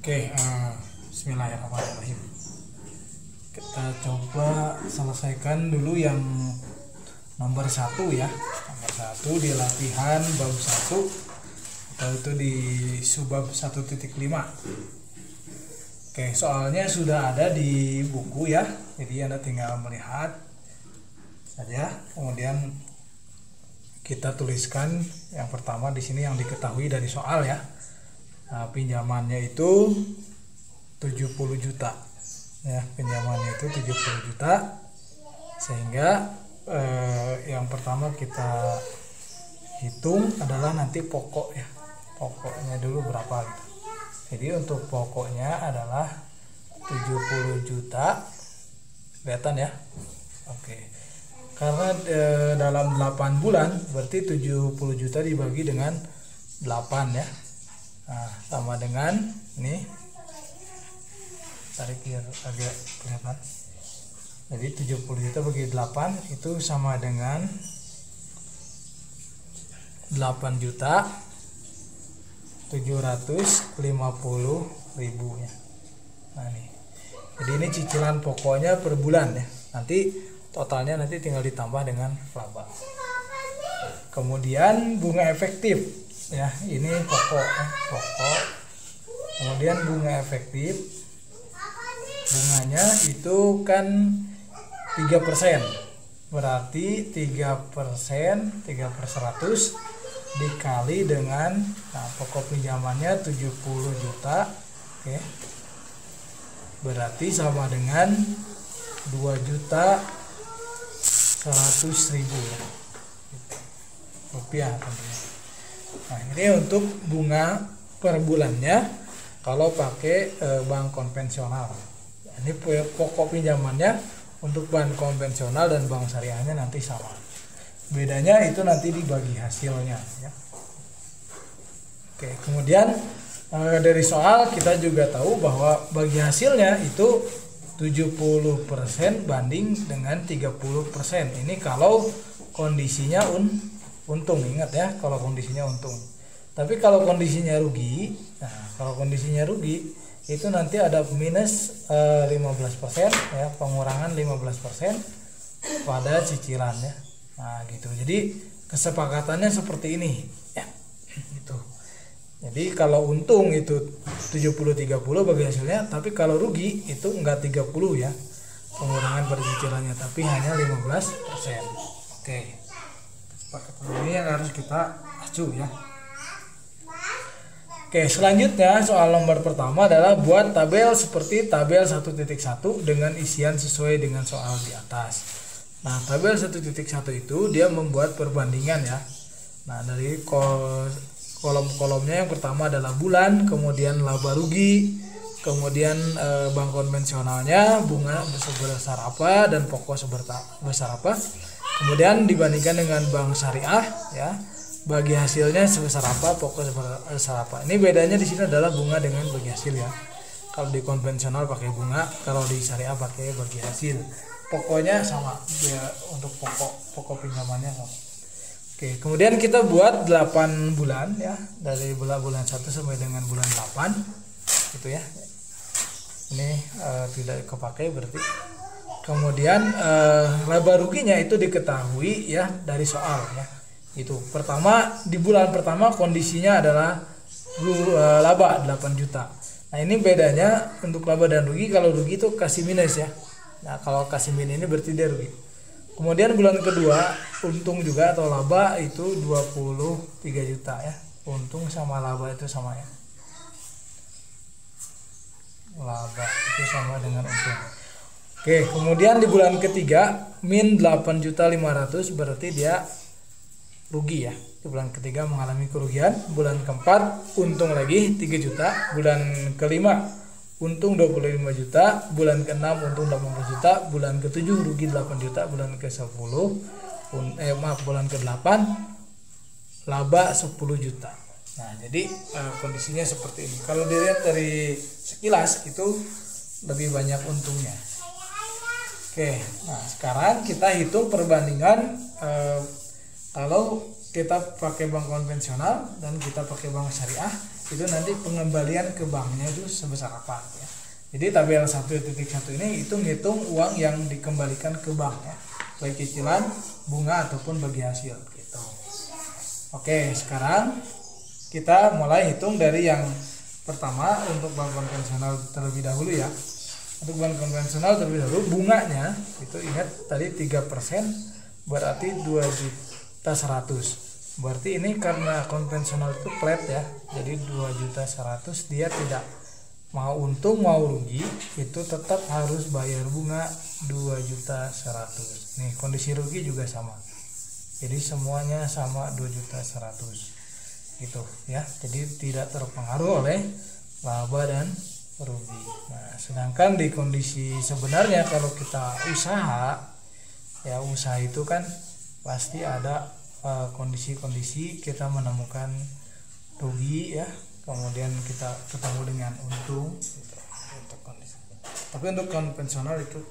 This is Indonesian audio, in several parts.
Oke, bismillahirrahmanirrahim. Kita coba selesaikan dulu yang nomor 1 ya. Nomor 1 di latihan bab 1 atau itu di subbab 1.5. Oke, soalnya sudah ada di buku ya. Jadi Anda tinggal melihat saja. Kemudian kita tuliskan yang pertama di sini yang diketahui dari soal ya. Nah, pinjamannya itu 70 juta ya, pinjamannya itu 70 juta sehingga yang pertama kita hitung adalah nanti pokok ya, pokoknya dulu berapa gitu. Jadi untuk pokoknya adalah 70 juta, kelihatan ya. Oke, karena dalam 8 bulan berarti 70 juta dibagi dengan 8 ya. Nah, sama dengan ini, tarik biar agak kelihatan. Jadi 70 juta bagi 8 itu sama dengan 8 juta 750 ribu ya. Nah nih, jadi ini cicilan pokoknya per bulan ya. Nanti totalnya nanti tinggal ditambah dengan laba. Kemudian bunga efektif ya, ini pokok. Kemudian bunga efektif, bunganya itu kan 3%, berarti 3%, 3/100 dikali dengan pokok pinjamannya 70 juta. Oke, berarti sama dengan 2.100.000 ya, rupiah tentunya. Nah, ini untuk bunga per bulannya kalau pakai bank konvensional. Ini pokok pinjamannya untuk bank konvensional dan bank syariahnya nanti sama. Bedanya itu nanti dibagi hasilnya ya. Oke, kemudian dari soal kita juga tahu bahwa bagi hasilnya itu 70% banding dengan 30%. Ini kalau kondisinya untung, ingat ya, kalau kondisinya untung. Tapi kalau kondisinya rugi, nah kalau kondisinya rugi itu nanti ada minus 15% ya, pengurangan 15% pada cicilan ya. Nah gitu. Jadi kesepakatannya seperti ini ya. Gitu. Jadi kalau untung itu 70-30 bagi hasilnya, tapi kalau rugi itu enggak 30 ya, pengurangan pada cicilannya, tapi hanya 15%. Oke. Ini yang harus kita acu ya. Oke, selanjutnya soal nomor pertama adalah buat tabel seperti tabel 1.1 dengan isian sesuai dengan soal di atas. Nah, tabel 1.1 itu dia membuat perbandingan ya. Nah, dari kolom-kolomnya yang pertama adalah bulan, kemudian laba rugi, kemudian bank konvensionalnya bunga sebesar apa dan pokok sebesar apa. Kemudian dibandingkan dengan bank syariah ya, bagi hasilnya sebesar apa, pokok sebesar apa. Ini bedanya di sini adalah bunga dengan bagi hasil ya. Kalau di konvensional pakai bunga, kalau di syariah pakai bagi hasil. Pokoknya sama ya, untuk pokok pinjamannya sama. Oke, kemudian kita buat 8 bulan ya, dari bulan 1 sampai dengan bulan 8 gitu ya. Ini tidak kepakai berarti. Kemudian laba ruginya itu diketahui ya dari soal ya. Itu pertama, di bulan pertama kondisinya adalah laba 8 juta. Nah, ini bedanya untuk laba dan rugi. Kalau rugi itu kasih minus ya. Nah, kalau kasih minus ini berarti dia rugi. Kemudian bulan kedua untung juga atau laba itu 23 juta ya. Untung sama laba itu sama ya. Laba itu sama dengan untung. Oke, kemudian di bulan ketiga min 8.500.000 berarti dia rugi ya. Di bulan ketiga mengalami kerugian. Bulan keempat untung lagi 3 juta. Bulan kelima untung 25 juta. Bulan keenam untung 80 juta. Bulan ketujuh rugi 8 juta. Bulan ke-10 bulan ke-8 laba 10 juta. Nah, jadi kondisinya seperti ini. Kalau dilihat dari sekilas itu lebih banyak untungnya. Oke, nah sekarang kita hitung perbandingan kalau kita pakai bank konvensional dan kita pakai bank syariah, itu nanti pengembalian ke banknya itu sebesar apa ya. Jadi tabel 1.1 ini itu ngitung uang yang dikembalikan ke bank ya, baik cicilan, bunga ataupun bagi hasil gitu. Oke, sekarang kita mulai hitung dari yang pertama untuk bank konvensional terlebih dahulu ya. Untuk bank konvensional terlebih dahulu bunganya itu ingat tadi 3% berarti 2.100.000. Berarti ini karena konvensional itu flat ya. Jadi 2.100.000 dia tidak mau untung mau rugi itu tetap harus bayar bunga 2.100.000. Nih kondisi rugi juga sama. Jadi semuanya sama 2.100.000 gitu ya. Jadi tidak terpengaruh oleh laba dan rugi. Nah, sedangkan di kondisi sebenarnya kalau kita usaha ya, usaha itu kan pasti ada kondisi-kondisi kita menemukan rugi ya, kemudian kita ketemu dengan untung gitu, untuk kondisi. Tapi untuk konvensional itu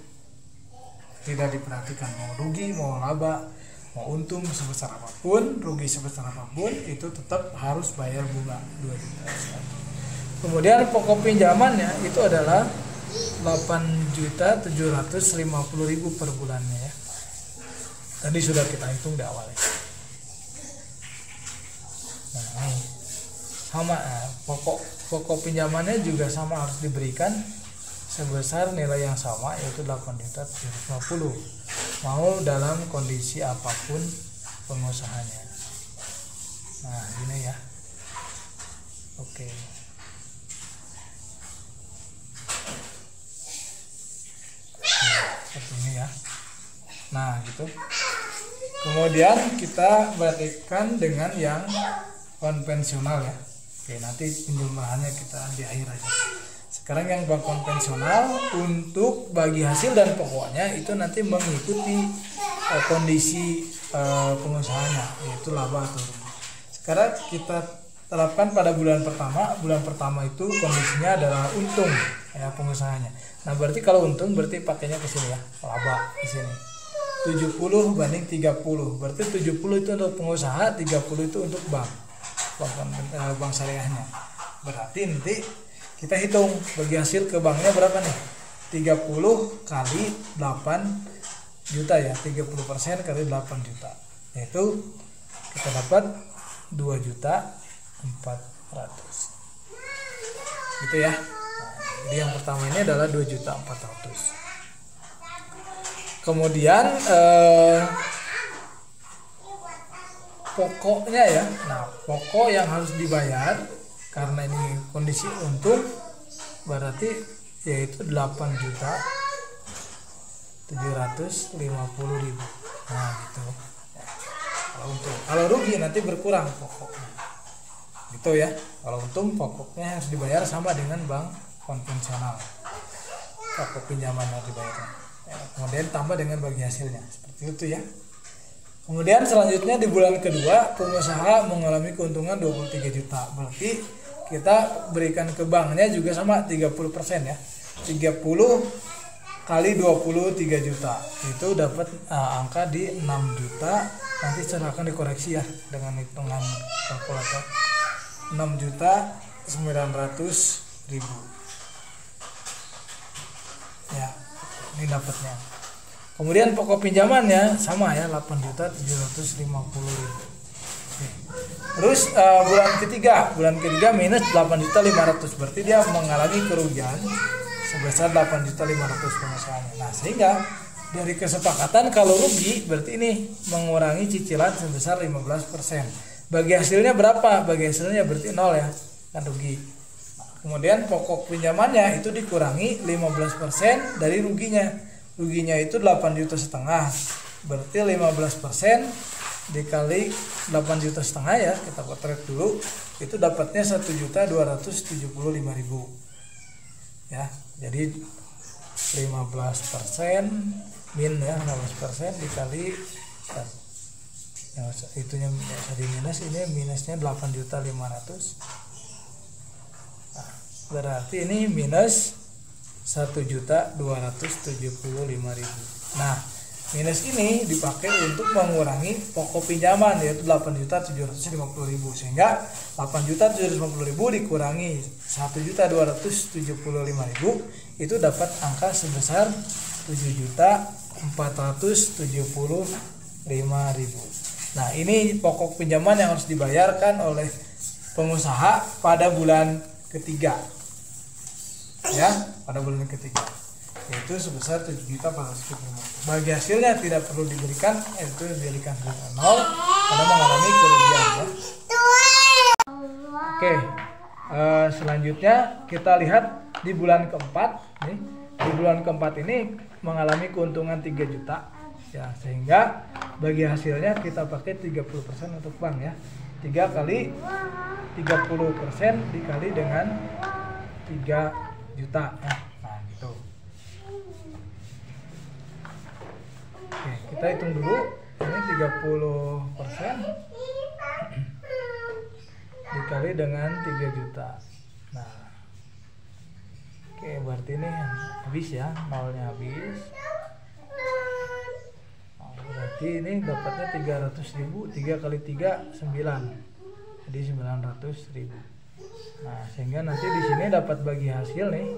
tidak diperhatikan, mau rugi mau laba mau untung sebesar apapun, rugi sebesar apapun itu tetap harus bayar bunga 2 juta. Kemudian pokok pinjamannya itu adalah 8.750.000 per bulannya ya. Tadi sudah kita hitung di awal ya. Nah, ini sama pokok pinjamannya juga sama harus diberikan sebesar nilai yang sama yaitu 8.750.000 mau dalam kondisi apapun pengusahanya. Nah ini ya, oke. Seperti ini ya. Nah gitu. Kemudian kita bandingkan dengan yang konvensional ya. Oke, nanti penjumlahannya kita di akhir aja. Sekarang yang bank konvensional untuk bagi hasil dan pokoknya itu nanti mengikuti kondisi pengusahanya, yaitu laba atau rugi. Sekarang kita terapkan pada bulan pertama. Bulan pertama itu kondisinya adalah untung ya pengusahanya. Nah berarti kalau untung berarti pakainya ke sini ya, laba di sini. 70 banding 30. Berarti 70 itu untuk pengusaha, 30 itu untuk bank syariahnya. Berarti nanti kita hitung bagi hasil ke banknya berapa nih? 30 kali 8 juta ya, 30% kali 8 juta. Yaitu kita dapat 2.400.000. Gitu ya. Nah, jadi yang pertama ini adalah 2.400.000. Kemudian pokoknya ya. Nah, pokok yang harus dibayar karena ini kondisi untung berarti yaitu 8.750.000. Nah gitu ya, kalau untung. Kalau rugi nanti berkurang pokoknya gitu ya. Kalau untung pokoknya harus dibayar sama dengan bank konvensional, pokok pinjaman harus dibayar ya, kemudian tambah dengan bagi hasilnya seperti itu ya. Kemudian selanjutnya di bulan kedua pengusaha mengalami keuntungan 23 juta. Berarti kita berikan ke banknya juga sama 30% ya. 30 kali 23 juta. Itu dapat angka di 6 juta. Nanti silahkan dikoreksi ya dengan hitungan kalkulator. 6.900.000. Ya, ini dapatnya. Kemudian pokok pinjamannya sama ya 8.750.000. Terus bulan ketiga minus 8.500.000, berarti dia mengalami kerugian sebesar 8.500.000 pengusahanya. Nah sehingga dari kesepakatan kalau rugi berarti ini mengurangi cicilan sebesar 15%. Bagi hasilnya berapa? Bagi hasilnya berarti 0 ya, kan rugi. Kemudian pokok pinjamannya itu dikurangi 15% dari ruginya. Ruginya itu 8,5 juta, berarti 15% dikali 8,5 juta ya, kita potret dulu, itu dapatnya 1.275.000 ya. Jadi 15% min ya, 15% dikali ya, itunya jadi minus, ini minusnya 8.500.000. Nah, berarti ini minus 1.275.000. Nah, minus ini dipakai untuk mengurangi pokok pinjaman yaitu 8.750.000, sehingga 8.750.000 dikurangi 1.275.000 itu dapat angka sebesar 7.475.000. Nah, ini pokok pinjaman yang harus dibayarkan oleh pengusaha pada bulan ketiga, ya, pada bulan ketiga, yaitu sebesar 7.475.000. Bagi hasilnya tidak perlu diberikan, itu diberikan nol karena mengalami kerugian, ya. Oke, selanjutnya kita lihat di bulan keempat. Nih, di bulan keempat ini mengalami keuntungan 3 juta, ya, sehingga bagi hasilnya kita pakai 30% untuk bank, ya. 3 kali 30% dikali dengan 3 juta, ya. Nah, gitu. Oke, kita hitung dulu. Ini 30% dikali dengan 3 juta. Nah, oke, berarti ini habis, ya, nolnya habis. Nah, berarti ini dapatnya 300.000. 3 kali 3 9, jadi 900.000. Nah, sehingga nanti di sini dapat bagi hasil nih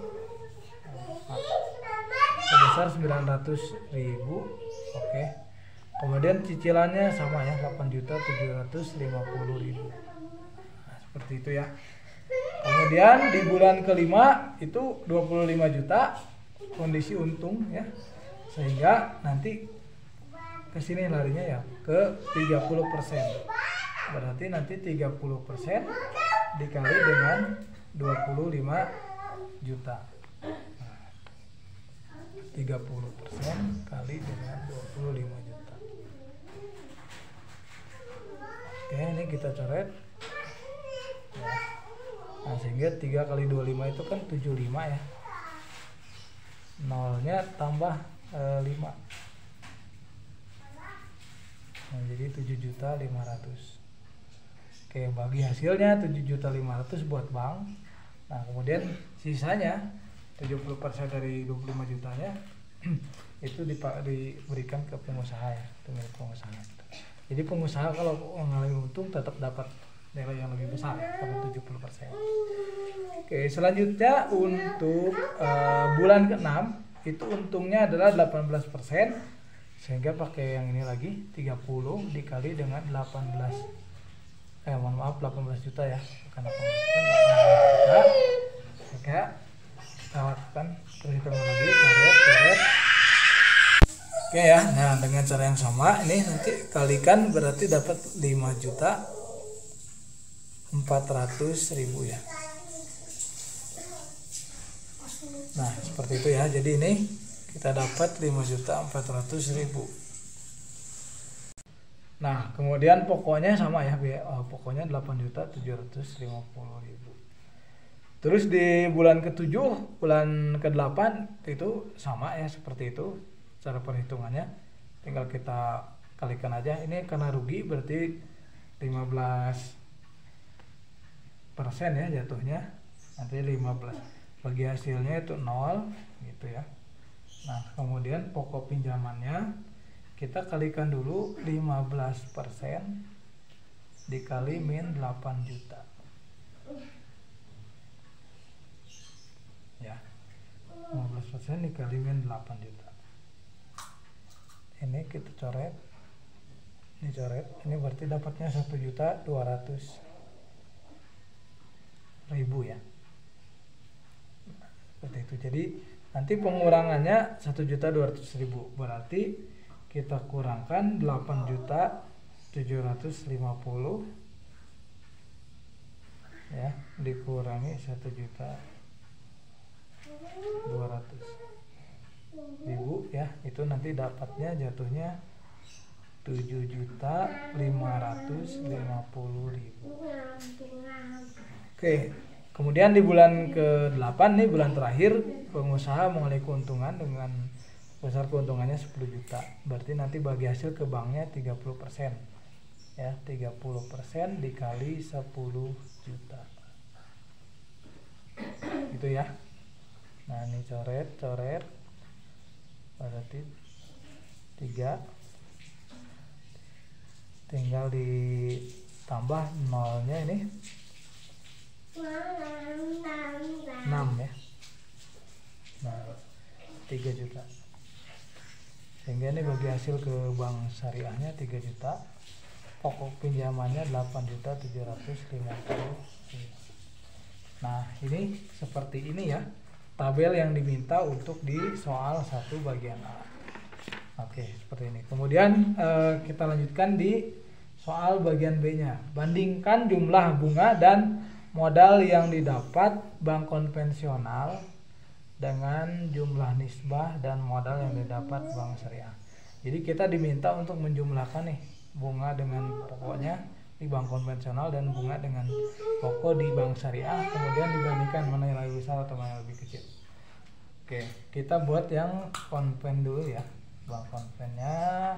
sebesar 900.000. Oke, kemudian cicilannya sama, ya, 8.750.000. Nah, seperti itu, ya. Kemudian di bulan kelima itu 25 juta kondisi untung, ya, sehingga nanti ke sini larinya, ya, ke 30%. Berarti nanti 30% dikali dengan 25 juta. Nah, 30% kali dengan 25 juta. Oke, ini kita coret, ya. Nah, sehingga 3 kali 25 itu kan 75, ya. Nolnya tambah 5. Nah, jadi 7.500.000. Oke, bagi hasilnya 7.500.000 buat bank. Nah, kemudian sisanya 70% dari 25 jutanya itu diberikan ke pengusaha, ya, itu milik pengusaha. Jadi pengusaha kalau mengalami untung tetap dapat nilai yang lebih besar, dapat 70%. Oke, selanjutnya untuk bulan ke-6 itu untungnya adalah 18%, sehingga pakai yang ini lagi 30 dikali dengan 18 juta, ya, bukan 18 juta. Oke, kita lakukan perhitungan lagi, coret. Oke, ya. Nah, dengan cara yang sama ini nanti kalikan, berarti dapat 5.400.000, ya. Nah, seperti itu, ya. Jadi ini kita dapat 5.400.000. Nah, kemudian pokoknya sama, ya, pokoknya 8.750.000. Terus di bulan ke-7, bulan ke-8 itu sama, ya, seperti itu cara perhitungannya. Tinggal kita kalikan aja. Ini karena rugi berarti 15%, ya, jatuhnya. Nanti 15. Bagi hasilnya itu 0, gitu, ya. Nah, kemudian pokok pinjamannya kita kalikan dulu 15% dikali min 8 juta. Ya, 15% dikali min 8 juta. Ini kita coret. Ini coret. Ini berarti dapatnya 1.200.000, ya. Seperti itu. Jadi nanti pengurangannya 1.200.000. Berarti kita kurangkan 8.750.000, ya, dikurangi 1.200.000, ya, itu nanti dapatnya jatuhnya 7.550.000. Oke, kemudian di bulan ke-8 nih, bulan terakhir, pengusaha mengalami keuntungan dengan besar keuntungannya 10 juta. Berarti nanti bagi hasil ke banknya 30%, ya, 30% dikali 10 juta, gitu, ya. Nah, ini coret berarti 3, tinggal ditambah nolnya ini 6 ya. Nah, 3 juta. Sehingga ini bagi hasil ke bank syariahnya 3 juta. Pokok pinjamannya 8.750.000. Nah, ini seperti ini ya tabel yang diminta untuk di soal 1 bagian A. Oke, seperti ini. Kemudian kita lanjutkan di soal bagian B-nya. Bandingkan jumlah bunga dan modal yang didapat bank konvensional dengan jumlah nisbah dan modal yang didapat bank syariah. Jadi kita diminta untuk menjumlahkan nih bunga dengan pokoknya di bank konvensional dan bunga dengan pokok di bank syariah, kemudian dibandingkan mana yang lebih besar atau mana yang lebih kecil. Oke, kita buat yang konven dulu ya. Bank konvennya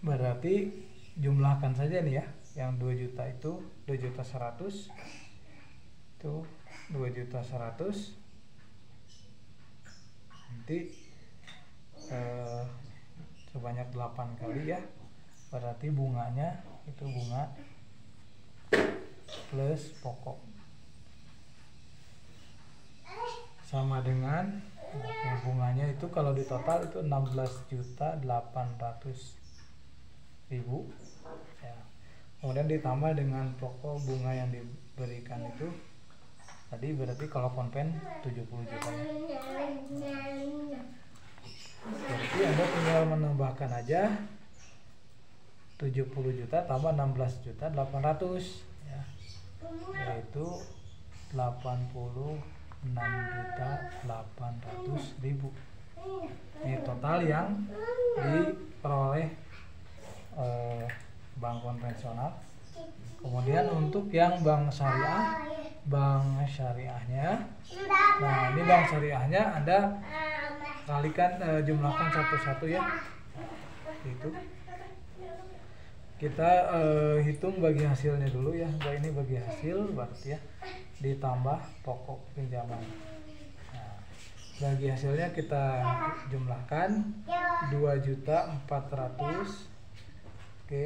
berarti jumlahkan saja nih ya. Yang 2 juta itu 2.100.000 itu 2.100.000 nanti sebanyak 8 kali ya, berarti bunganya itu bunga plus pokok sama dengan bunganya itu kalau di total itu 16.800.000 ya. Kemudian ditambah dengan pokok bunga yang diberikan itu tadi, berarti kalau konven 70 juta ya. Berarti Anda tinggal menambahkan aja 70 juta tambah 16.800.000 ya, yaitu 86.800.000. Ini total yang diperoleh bank konvensional. Kemudian untuk yang bank syariahnya, nah ini bank syariahnya Anda kalikan, jumlahkan satu-satu ya. Itu kita hitung bagi hasilnya dulu ya. Ini bagi hasil berarti ya ditambah pokok pinjaman. Nah, bagi hasilnya kita jumlahkan 2.400.000 oke,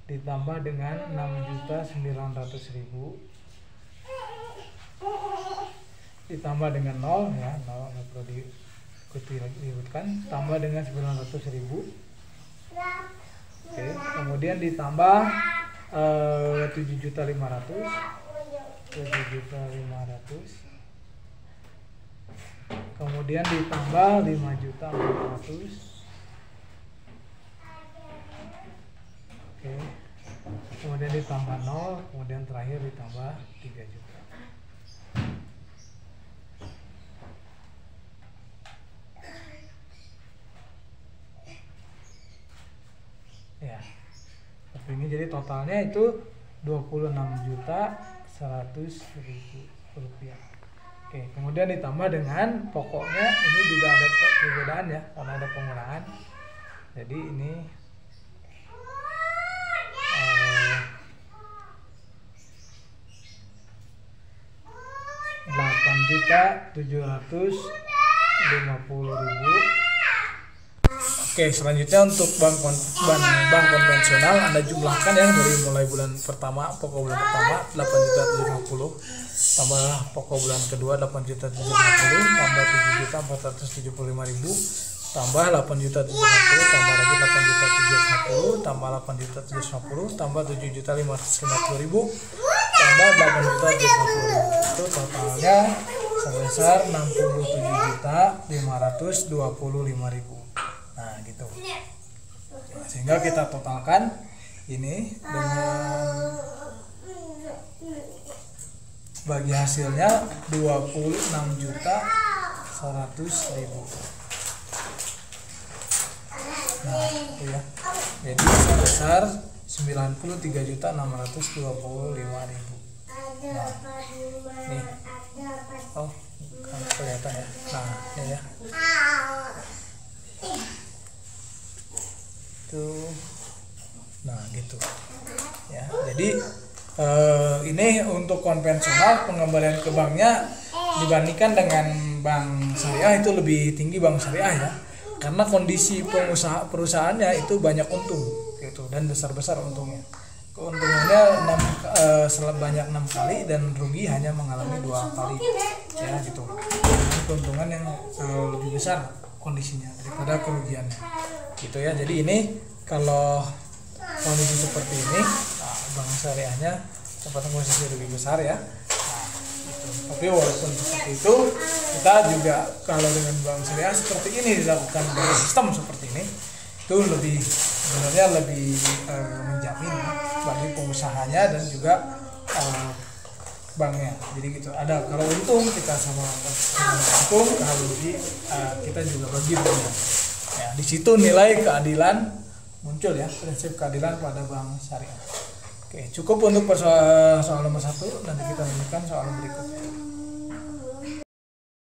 ditambah dengan 6.900.000 ditambah dengan 0 ya, 0 nggak perlu diributkan, tambah dengan 900.000 oke, kemudian ditambah 7.500.000 kemudian ditambah 5.400.000 oke, kemudian ditambah 0, kemudian terakhir ditambah 3 juta. Ya, seperti ini. Jadi totalnya itu 26.100.000 rupiah. Oke, kemudian ditambah dengan pokoknya, ini juga ada perbedaan ya karena ada pengurangan. Jadi ini 8.750.000. Oke, selanjutnya untuk bank konvensional Anda jumlahkan ya dari mulai bulan pertama, pokok bulan pertama 8.750.000 tambah pokok bulan kedua 8.750.000 tambah 7.475.000 tambah 8.750.000 tambah lagi 8.750.000 tambah 8.750.000 tambah 7.550.000 tambah 8.750.000. Itu totalnya sebesar 67.525.000. Nah gitu. Sehingga kita totalkan ini dengan bagi hasilnya 26.100.000. Nah itu ya. Jadi sebesar 93.625.000. Nah nih. Oh kan kelihatan ya. Nah ini ya. Nah gitu ya. Jadi ini untuk konvensional pengembalian ke banknya dibandingkan dengan bank syariah itu lebih tinggi bank syariah ya, karena kondisi perusahaannya itu banyak untung gitu dan besar untungnya. Keuntungannya sebanyak 6 kali dan rugi hanya mengalami 2 kali ya gitu. Dengan keuntungan yang lebih besar kondisinya daripada kerugiannya gitu ya. Jadi ini kalau kondisi seperti ini, bank syariahnya dapat posisi lebih besar ya. Gitu. Tapi walaupun seperti itu, kita juga kalau dengan bank syariah seperti ini dilakukan dari sistem seperti ini, itu sebenarnya lebih menjamin ya, bagi pengusahanya dan juga banknya. Jadi gitu. Ada kalau untung kita sama untung, kalau rugi kita juga bagi untung. Ya, di situ nilai keadilan muncul ya, prinsip keadilan pada bank syariah. Oke, cukup untuk soal nomor 1, nanti kita lanjutkan soal berikutnya.